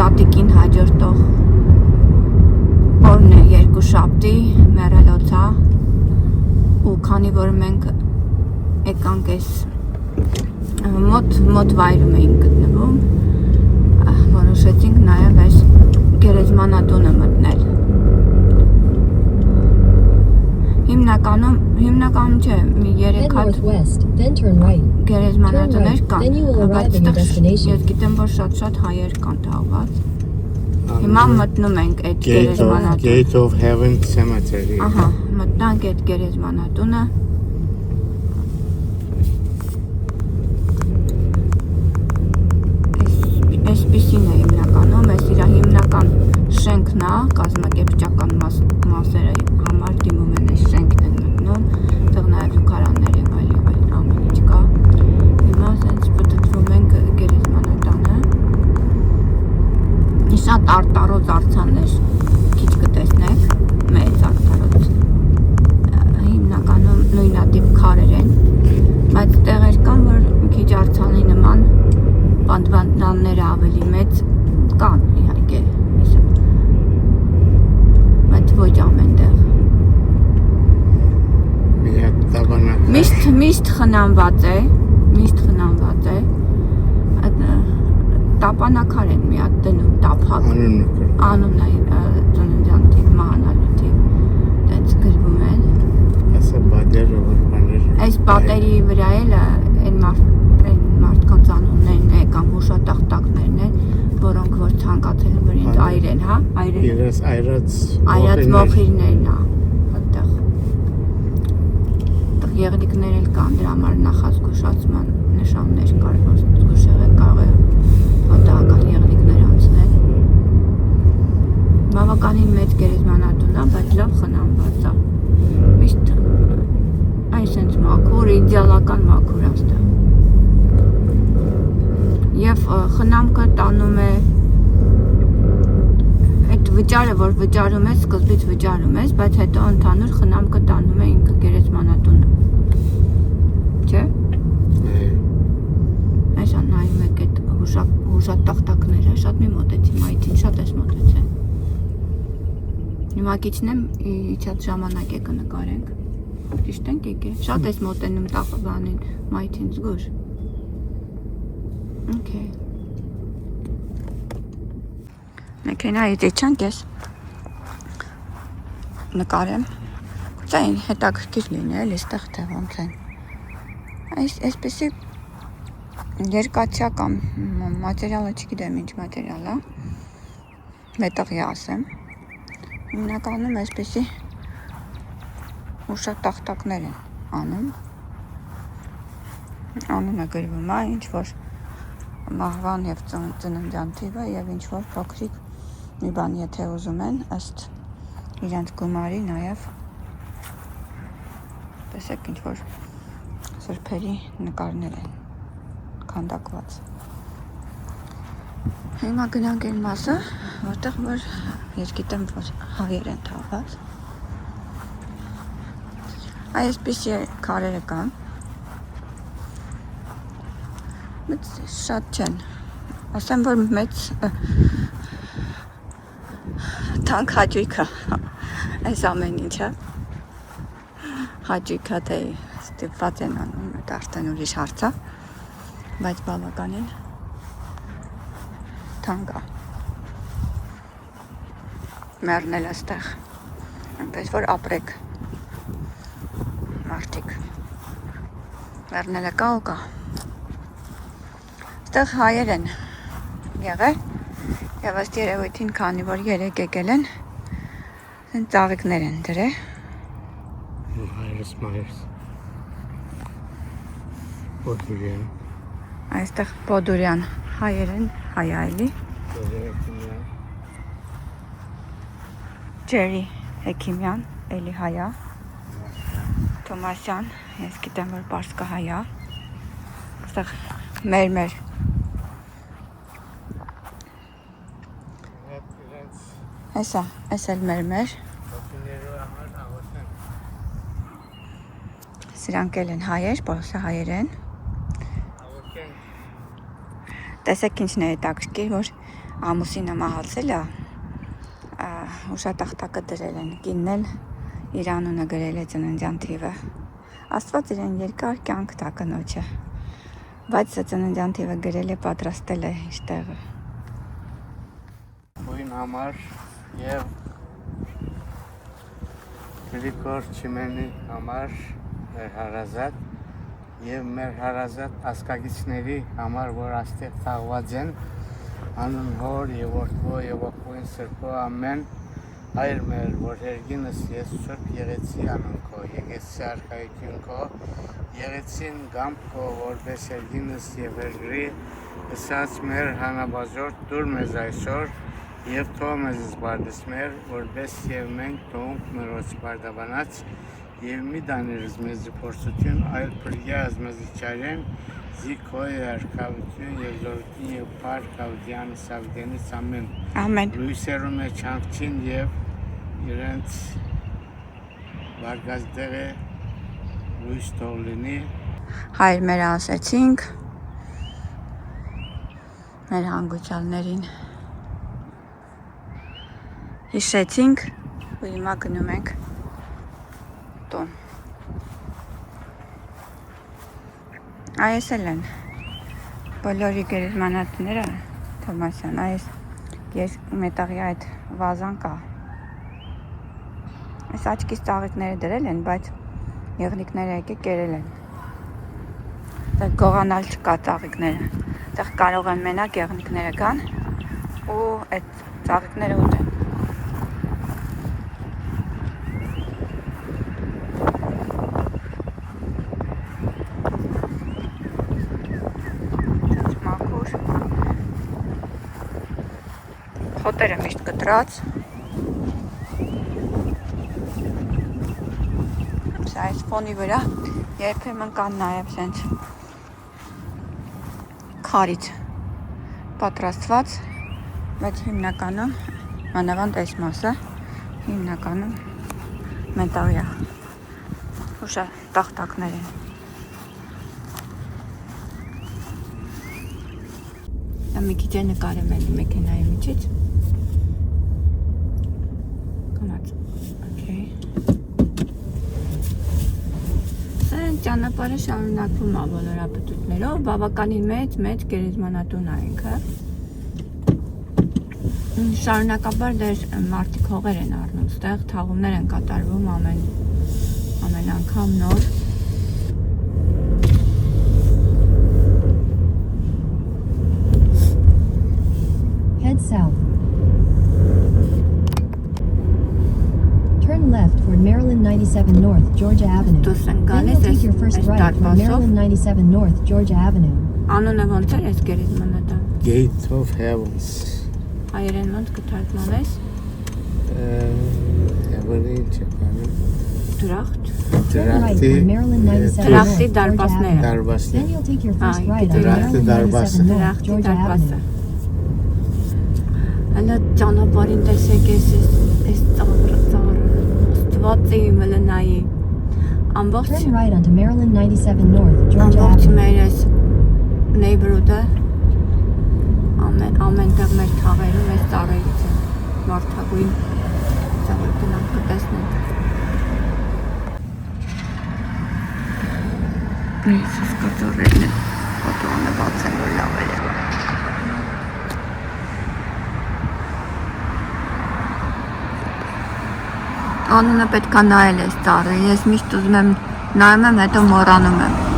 տատիկին հաջորդող օրն է երկուշաբթի մեռելոցա ու քանի որ մենք եկանք այս մոտ վայրում էինք գտնվում որոշեցինք նաև այս գերեզմանատունը մտնել հիմնականում չէ մի 3 հատ գերեզմանատուներ կան բայց ես գիտեմ որ շատ հայեր կան թաղված հիմա մտնում ենք այդ գերեզմանատունը Gate of Heaven Cemetery ահա մտնանք այդ գերեզմանատունը այսպիսին է հիմնականում այս իր հիմնական շենքն է կազմակերպչական մասերը համար դիմում են այս շենքն են մտնում դեռ նաև զուգարաններ եւ այլ ամեն ինչ կա հիմա ասենց պտտվում ենք գերեզմանատանը շատ արտարոց արձաններ քիչ կտեսնեք մեծ արտարոց հիմնականում նույնատիպ քարեր են բայց տեղեր կան որ քիչ արձանի նման պատվանդանները ավելի մեծ կան իհարկե բայց ոչ ամենտեղ միշտ խնամված է տապանակար են մի հատ դնում տափակ անունը ծննդյան թիվ մահանալու թիվ դենց գրվում են այս պատերի վրա էլ այն մարդկանց անուններն է կամ հուշատախտակներն են որոնք որ ցանկացել են որ ինձ այրեն հա այրած մոխիրներն է այդտեղ եղնիկներ էլ կան դրա համար նախազգուշացման նշաններ կար որ զգուշեղը կարող է պատահական եղնիկներ անցնել բավականին մեծ գերեզմանատուն է բայց լավ խնամված է միշտ այսենց մաքուր իդեալական մաքուր աստեղ եւ խնամքը տանում է այդ վճարը որ վճարում ես սկզբից վճարում ես բայց հետո ընդհանուր խնամքը տանում է ինքը գերեզմանատունը չէ այսա նայում եք այդ հուշատախտակները շատ մի մոտեցի մայթին շատ ես մոտեցել հիմա կիչնեմ իջած ժամանակ է կնկարենք ճիշտ ենք եկե շատ ես մոտենում տախվանին մայթին զգուշ Okay. Մեքենայից իջանք ես նկարեմ գուցե հետաքրքիր լինի էլի ստեղ թե ոնց են այսպեսի երկաթյա կամ մատերիալը չգիտեմ ինչ մատերիալ է մետաղի ասեմ հիմնականում այսպեսի հուշատախտակներ են անում անունը գրվում է ինչ որ մահվան և ծննդյան թիվը և ինչ-որ փոքրիկ մի բան եթե ուզում են ըստ իրենց գումարի նաև տեսեք ինչ-որ սրբերի նկարներ են քանդակված հիմա գնանք այն մասը որտեղ որ ես գիտեմ որ հայեր են թաղված այսպիսի քարերը կան շատ չեն ասեմ որ մեծ թանկ հաճույքը այս ամեն ինչը հաճույքը թե ստիպված են անում դա արդեն ուրիշ հարց է բայց բավականին թանկ է մեռնել այստեղ այնպես որ ապրեք մարդիկ մեռնելը կա ու կա այստեղ հայեր են եղել եւ ըստ երևույթին քանի որ 3 եկել են այն ծաղիկներ են դրել Պոդուրյան այստեղ Պոդուրյան հայեր են հայ այլի Ջերի Հեքիմյան էլի հայա Թոմասյան ես գիտեմ որ պարսկա հայա այստեղ մեր Այս էլ մեր Սրանք էլ են հայեր, պարսը հայեր են տեսեք ինչն է հետաքրքիր, որ ամուսինը մահացել է, ուշատախտակը դրել են, կինն էլ իր անունը գրել է ծննդյան թիվը։ Աստված իրեն երկար կյանք տա կնոջը, բայց ծննդյան թիվը գրել է, պատրաստել է իր տեղը։ Բույն համար և Գրիգոր Չիմենի համար մեր հարազատ և մեր հարազատ ասկագիչների համար, որ աստեղ թաղված են, անուն հոր և որդվո և ողբույն սրբո ամեն, Հայր մեր, որ հերգինս ես սուրբ եղեցի անուն քո, եղեցի արքայություն քո, եղեցին գամբ քո, որպես հերգինս և հերգրի, ըսած մեր հանաբաժորդ դուր մեզ այսօր, և թող մեզ զբարդես մեր, որպես և մենք թողունք մերոց բարդաբանած, և մի դաներս մեզ փորձություն, այլ պրգյազ մեզ չարեն, զի քո է արքայություն և զորություն և փառք Ավդյանից Ավդենից ամեն։ Ամեն։ Լույսերում է չանքչին և իրենց վարգած դեղը լույս թող լինի։ Հայր մեր ասեցինք մեր հանգուցյալներին, հիշեցինք ու հիմա գնում ենք տուն։ Այս էլ են բոլորի գերեզմանատները Թովմասյան, այս մետաղի այդ վազան կա։ Այս աչքից ծաղիկները դրել են, բայց եղնիկները եկե կերել են։ Դա գողանալ չկա ծաղիկները։ Այդտեղ կարող են մենակ եղնիկները գան ու այդ ծաղիկները ուտեն։ Մաքուր։ Խոտերը միշտ կտրած։ Այս ֆոնի վրա երբեմն կան նաև սենց քարից պատրաստված, բայց հիմնականում մանավանդ այս մասը հիմնականում մետաղյա ուշատախտակներ են։ Դա մի քիչ է նկարեմ էլի մեքենայի միջից։ Կամաց, օքեյ։ Ճանապարհը շարունակվում է բոլոր ապտուտներով, բավականին մեծ գերեզմանատուն է ինքը։ Շարունակաբար դեր մարդիկ հողեր են առնում, ստեղ թաղումներ են կատարվում ամեն անգամ նոր։ Head south. Turn left for Maryland 97 North, Georgia Avenue. Then you'll take your first right for Maryland 97 North, Georgia Avenue. Անունը ոնց էր այս գերեզմանատան։ Gate of Heavens։ Հայերեն ոնց կթարգմանես։ Heaven-ի չկանում։ Դրախտ։ Turn right for Maryland 97 Դրախտի North, Georgia դարպասները։ Avenue. Դարբասներ։ Then you'll take your first Ah, right on դրախտի Maryland 97 դարպասը։ North, Դրախտի Georgia դարպասը։ Avenue. Հələ ճանապարհին տեսեք այս ծաղրը, ստվածի մլնայի։ Ամբողջ Turn right onto Maryland 97 North, Georgia ամբողջ Avenue. մեր այս neighborhood-ը ամեն տեղ մեր թաղերում այս ծառերից են մարդագույն ծառեր գնանք կտեսնենք։ Այս սկածառերն են, ֆոտոանը բացեն որ լավ է եղել։ Անունը պետք է նայել այս ծառը, ես միշտ ուզում եմ նայում եմ, հետո մոռանում եմ։